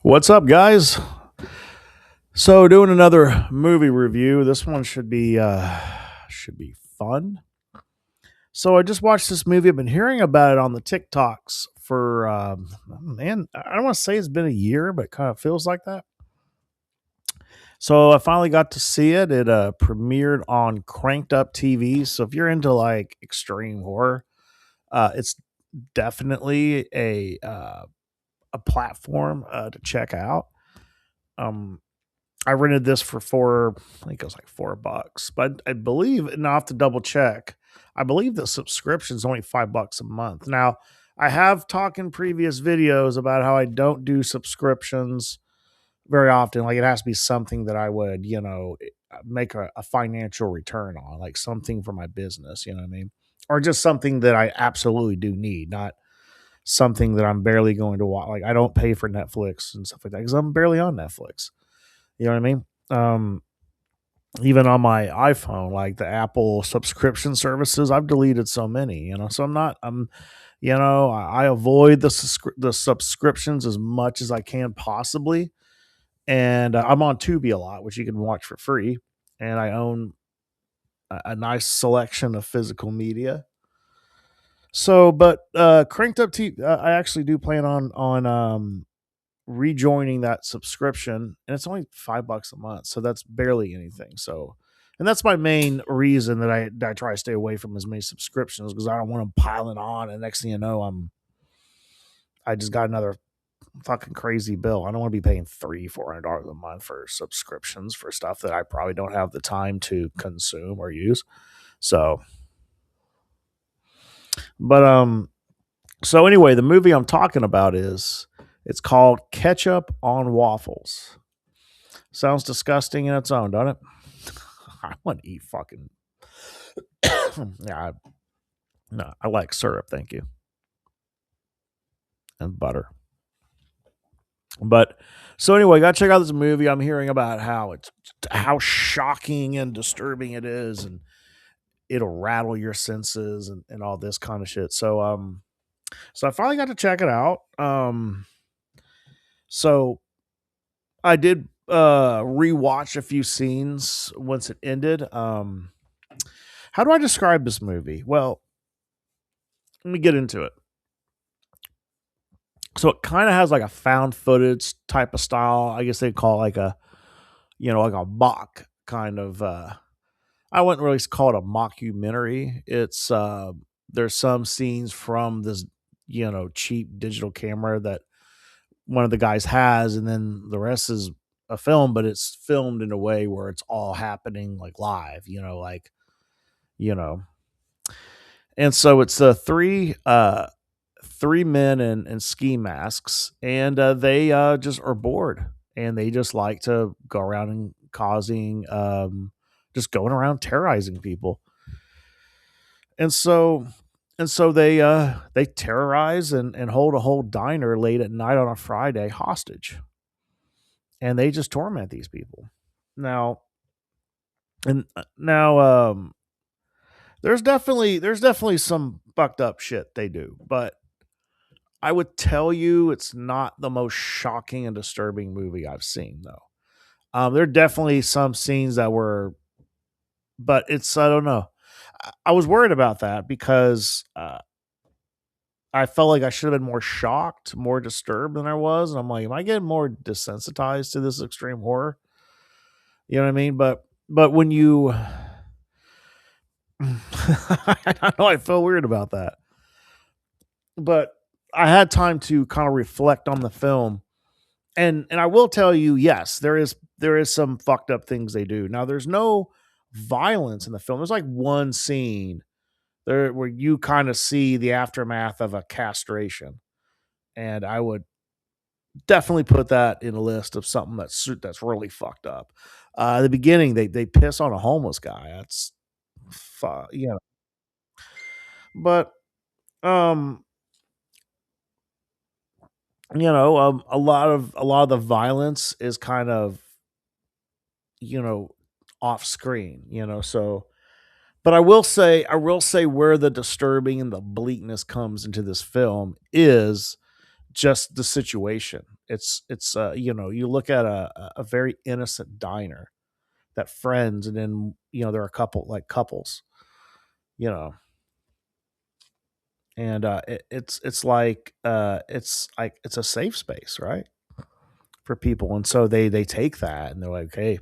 What's up, guys? So, doing another movie review. This one should be fun. So, I just watched this movie. I've been hearing about it on the TikToks for man. I don't want to say it's been a year, but it kind of feels like that. So, I finally got to see it. It premiered on Cranked Up TV. So, if you're into like extreme horror, it's definitely a platform to check out. Um, I rented this for I think it was like $4, but I believe, and I'll have to double check. I believe the subscription is only $5 a month. Now, I have talked in previous videos about how I don't do subscriptions very often. Like it has to be something that I would, make a financial return on, like something for my business, you know what I mean? Or just something that I absolutely do need, not something that I'm barely going to watch. Like I don't pay for Netflix and stuff like that because I'm barely on Netflix. You know what I mean? Even on my iPhone, like the Apple subscription services, I've deleted so many, So I avoid the subscriptions as much as I can possibly, and I'm on Tubi a lot, which you can watch for free, and I own a nice selection of physical media. So, but Cranked Up TV, I actually do plan on rejoining that subscription, and it's only $5 a month, so that's barely anything. So, and that's my main reason that I try to stay away from as many subscriptions because I don't want them piling on, and next thing you know, I just got another fucking crazy bill. I don't want to be paying $300-$400 a month for subscriptions for stuff that I probably don't have the time to consume or use. So, but so anyway, the movie I'm talking about it's called Ketchup on Waffles. Sounds disgusting in its own, doesn't it? I want to eat fucking. Yeah, no, I like syrup, thank you, and butter. But so anyway, gotta check out this movie. I'm hearing about how shocking and disturbing it is, and it'll rattle your senses and all this kind of shit. So I finally got to check it out. So I did rewatch a few scenes once it ended. How do I describe this movie? Well, let me get into it. So it kind of has like a found footage type of style. I guess they call it like like a mock kind of. I wouldn't really call it a mockumentary. It's there's some scenes from this cheap digital camera that one of the guys has, and then the rest is a film, but it's filmed in a way where it's all happening like live. You know, and so it's three men in ski masks, and they just are bored, and they just like to go around and causing, just going around terrorizing people, and so they terrorize and hold a whole diner late at night on a Friday hostage, and they just torment these people. Now and now there's definitely some fucked up shit they do, but I would tell you it's not the most shocking and disturbing movie I've seen, though. There are definitely some scenes that were, but I don't know. I was worried about that because I felt like I should have been more shocked, more disturbed than I was. And I'm like, am I getting more desensitized to this extreme horror? You know what I mean? But when you, I know I felt weird about that, but I had time to kind of reflect on the film, and I will tell you, yes, there is some fucked up things they do. Now, there's no violence in the film. There's like one scene there where you kind of see the aftermath of a castration, and I would definitely put that in a list of something that's really fucked up. At the beginning, they piss on a homeless guy. That's but um, a lot of the violence is kind of you know off screen. So but I will say where the disturbing and the bleakness comes into this film is just the situation. You look at a very innocent diner that friends, and then there are a couple like couples, you know, and it's a safe space, right, for people, and so they take that and they're like, hey,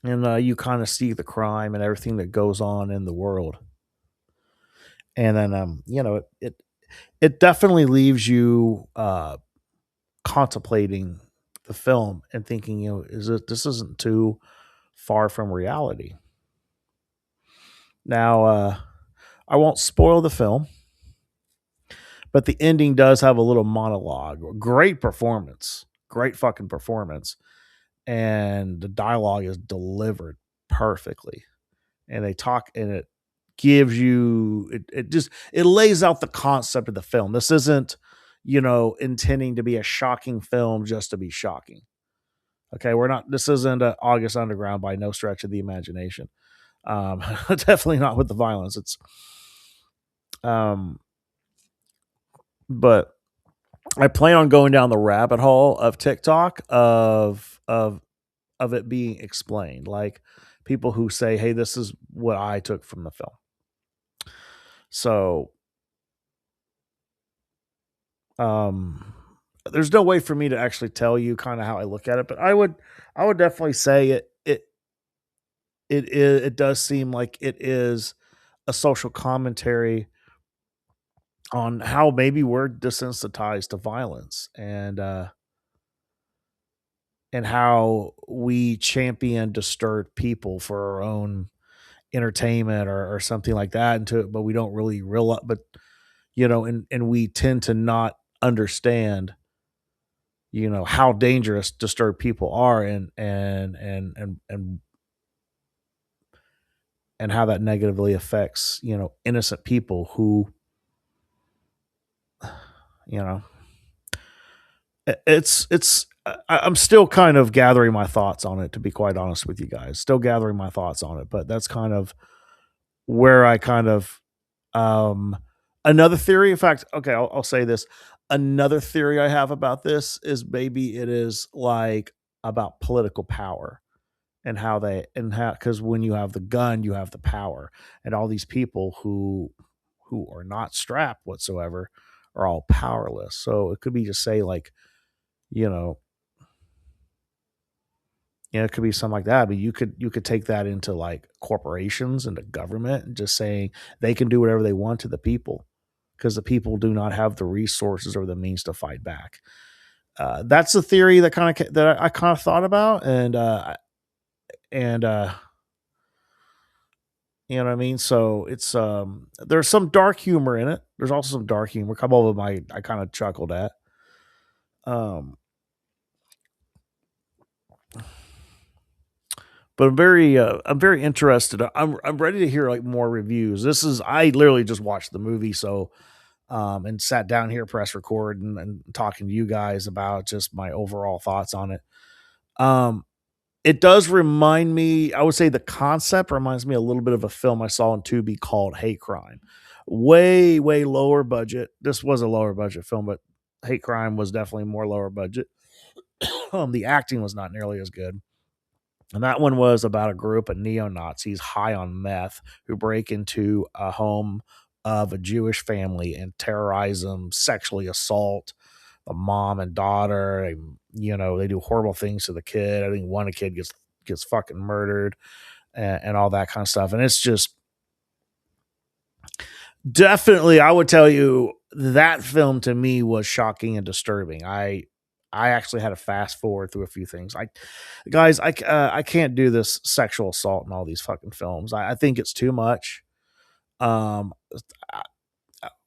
and you kind of see the crime and everything that goes on in the world, and then it definitely leaves you contemplating the film and thinking, this isn't too far from reality. Now, I won't spoil the film, but the ending does have a little monologue. Great performance, great fucking performance, and the dialogue is delivered perfectly. And they talk, and it gives you it lays out the concept of the film. This isn't intending to be a shocking film just to be shocking. Okay, we're not. This isn't August Underground by no stretch of the imagination. Definitely not with the violence. It's um, but I plan on going down the rabbit hole of TikTok of it being explained, like people who say, "Hey, this is what I took from the film." So, um, there's no way for me to actually tell you kind of how I look at it, but I would definitely say it does seem like it is a social commentary on how maybe we're desensitized to violence, and how we champion disturbed people for our own entertainment or something like that into it, but we don't really realize, but and we tend to not understand how dangerous disturbed people are, and how that negatively affects innocent people who you know I'm still kind of gathering my thoughts on it, to be quite honest with you guys. Still gathering my thoughts on it, but that's kind of where I kind of um another theory. In fact, okay, I'll say this. Another theory I have about this is maybe it is like about political power, and how, because when you have the gun, you have the power, and all these people who are not strapped whatsoever are all powerless. So it could be just say like you know it could be something like that. But you could take that into like corporations and the government, and just saying they can do whatever they want to the people because the people do not have the resources or the means to fight back. That's a theory that I kind of thought about, and you know what I mean. So it's there's some dark humor in it. There's also some dark humor. A couple of them I kind of chuckled at. Um, but I'm very interested. I'm ready to hear like more reviews. This is I literally just watched the movie, so and sat down here, press record, and talking to you guys about just my overall thoughts on it. Um, it does remind me. I would say the concept reminds me a little bit of a film I saw on Tubi called Hate Crime. Way lower budget. This was a lower budget film, but Hate Crime was definitely more lower budget. The acting was not nearly as good. And that one was about a group of neo Nazis high on meth who break into a home of a Jewish family and terrorize them, sexually assault the mom and daughter. And, they do horrible things to the kid. I think one kid gets fucking murdered, and all that kind of stuff. And it's just definitely, I would tell you that film to me was shocking and disturbing. I actually had to fast forward through a few things. Guys, I can't do this sexual assault in all these fucking films. I think it's too much. Um,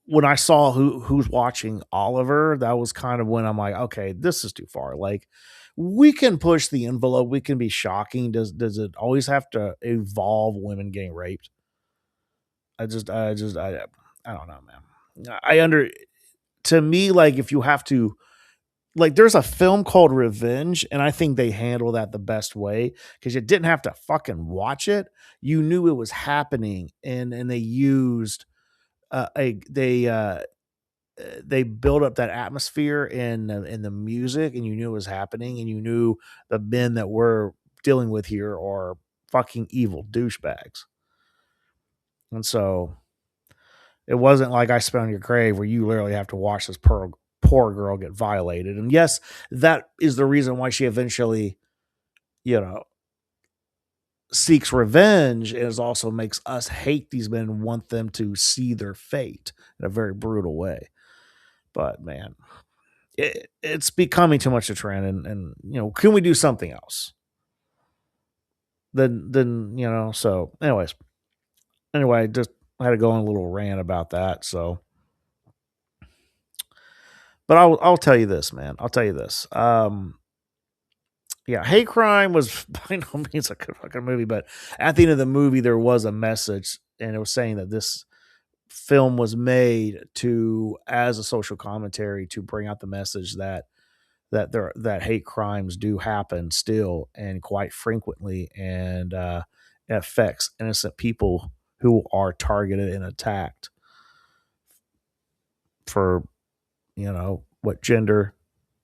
when I saw who's watching Oliver, that was kind of when I'm like, okay, this is too far. Like, we can push the envelope. We can be shocking. Does it always have to involve women getting raped? I don't know, man. I under To me, like, if you have to, like, there's a film called Revenge, and I think they handle that the best way because you didn't have to fucking watch it. You knew it was happening, and they used a they they built up that atmosphere in the music, and you knew it was happening, and you knew the men that we're dealing with here are fucking evil douchebags. And so it wasn't like I Spit on Your Grave where you literally have to watch this poor girl get violated. And yes, that is the reason why she eventually, you know, seeks revenge. It also makes us hate these men and want them to see their fate in a very brutal way. But man, it's becoming too much a trend, and can we do something else? Then So, anyway, just I had to go on a little rant about that. So, but I'll tell you this, man. I'll tell you this. Yeah, Hate Crime was by no means a good fucking movie, but at the end of the movie, there was a message, and it was saying that this film was made to as a social commentary to bring out the message that hate crimes do happen still and quite frequently, and it affects innocent people who are targeted and attacked for what gender,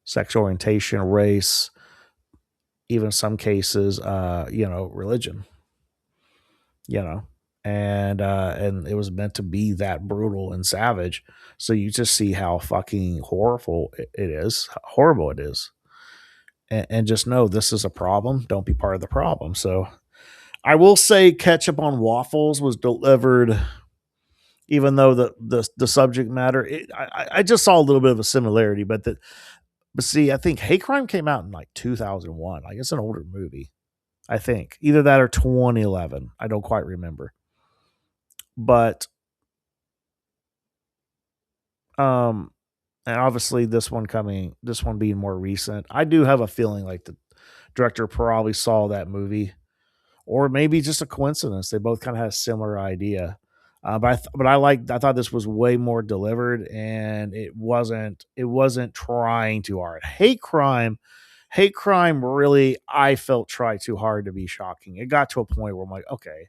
sexual orientation, race, even some cases, religion, you know, and it was meant to be that brutal and savage. So you just see how fucking horrible it is, how horrible it is, and just know this is a problem. Don't be part of the problem. So I will say, Ketchup on Waffles was delivered, even though the subject matter. I just saw a little bit of a similarity, but see, I think Hate Crime came out in like 2001. Like it's an older movie. I think either that or 2011. I don't quite remember. But um and obviously this one being more recent, I do have a feeling like the director probably saw that movie, or maybe just a coincidence. They both kind of had a similar idea. I thought this was way more delivered, and it wasn't trying too hard. Hate crime really, I felt, tried too hard to be shocking. It got to a point where I'm like, okay,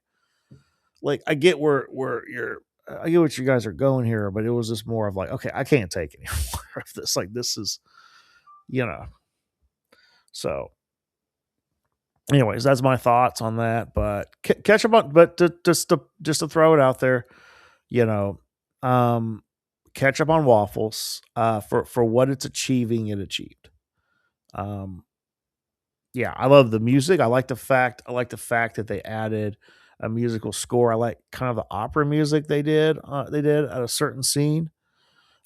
like I get what you guys are going here, but it was just more of like, okay, I can't take any more of this. Like this is, you know. So, anyways, that's my thoughts on that. But catch up on, but just to throw it out there, you know, um, catch up on Waffles. For what it's achieving, it achieved. Um, yeah, I love the music. I like the fact that they added a musical score. I like kind of the opera music they did at a certain scene.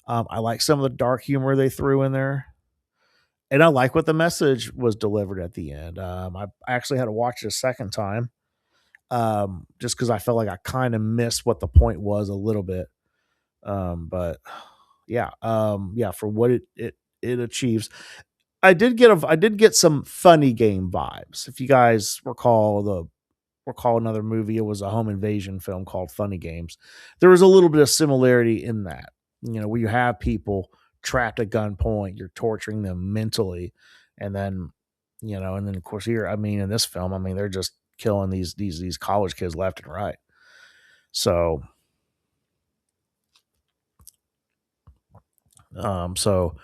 I like some of the dark humor they threw in there, and I like what the message was delivered at the end. I actually had to watch it a second time, just because I felt like I kind of missed what the point was a little bit. But yeah, for what it achieves, I did get some funny game vibes. If you guys recall another movie, it was a home invasion film called Funny Games. There was a little bit of similarity in that, where you have people trapped at gunpoint, you're torturing them mentally, and then of course here, I mean, in this film, I mean, they're just killing these college kids left and right. So so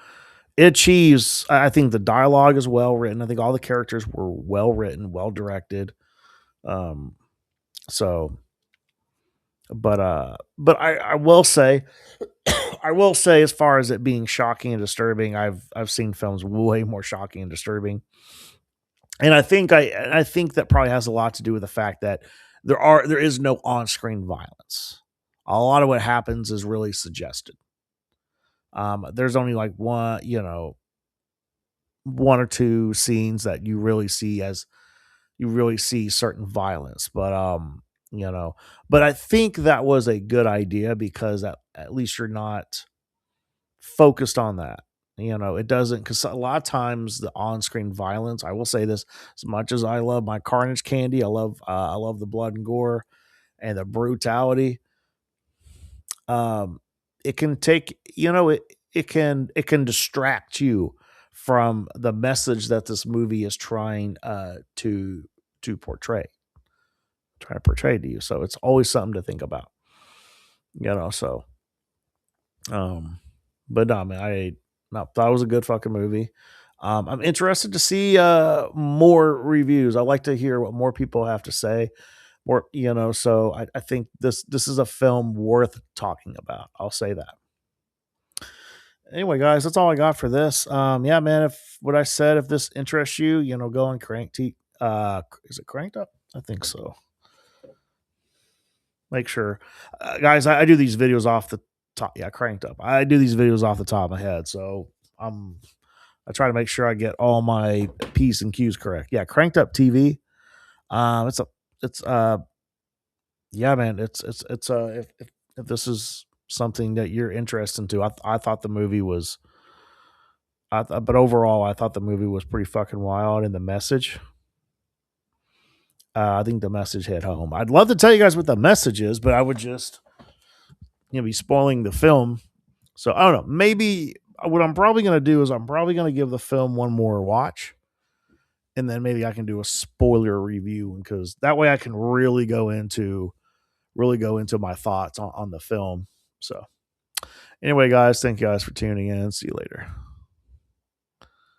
it achieves. I think the dialogue is well written. I think all the characters were well written, well directed. Um, so, but I will say, I will say, as far as it being shocking and disturbing, I've seen films way more shocking and disturbing, and I think that probably has a lot to do with the fact that there is no on screen violence. A lot of what happens is really suggested. There's only like one or two scenes that you really see certain violence, you know, but I think that was a good idea because at least you're not focused on that. It doesn't, because a lot of times the on-screen violence. I will say this: as much as I love my Carnage candy, I love the blood and gore and the brutality. Um, it can take it can distract you from the message that this movie is trying to portray to you. So it's always something to think about. So um But no, man, I no, thought it was a good fucking movie. I'm interested to see more reviews. I like to hear what more people have to say. More, so I think this is a film worth talking about. I'll say that. Anyway, guys, that's all I got for this. Yeah, man, if what I said, if this interests you, go on is it cranked up? I think so. Make sure, guys. I do these videos off the top. Yeah, cranked up. I do these videos off the top of my head, so I'm. I try to make sure I get all my P's and Q's correct. Yeah, cranked up TV. It's a, it's yeah, man. It's if this is something that you're interested into, I thought the movie was. But overall, I thought the movie was pretty fucking wild, and the message. I think the message hit home. I'd love to tell you guys what the message is, but I would just be spoiling the film. So I don't know. Maybe what I'm probably going to do is I'm probably going to give the film one more watch, and then maybe I can do a spoiler review because that way I can really go into my thoughts on the film. So anyway, guys, thank you guys for tuning in. See you later.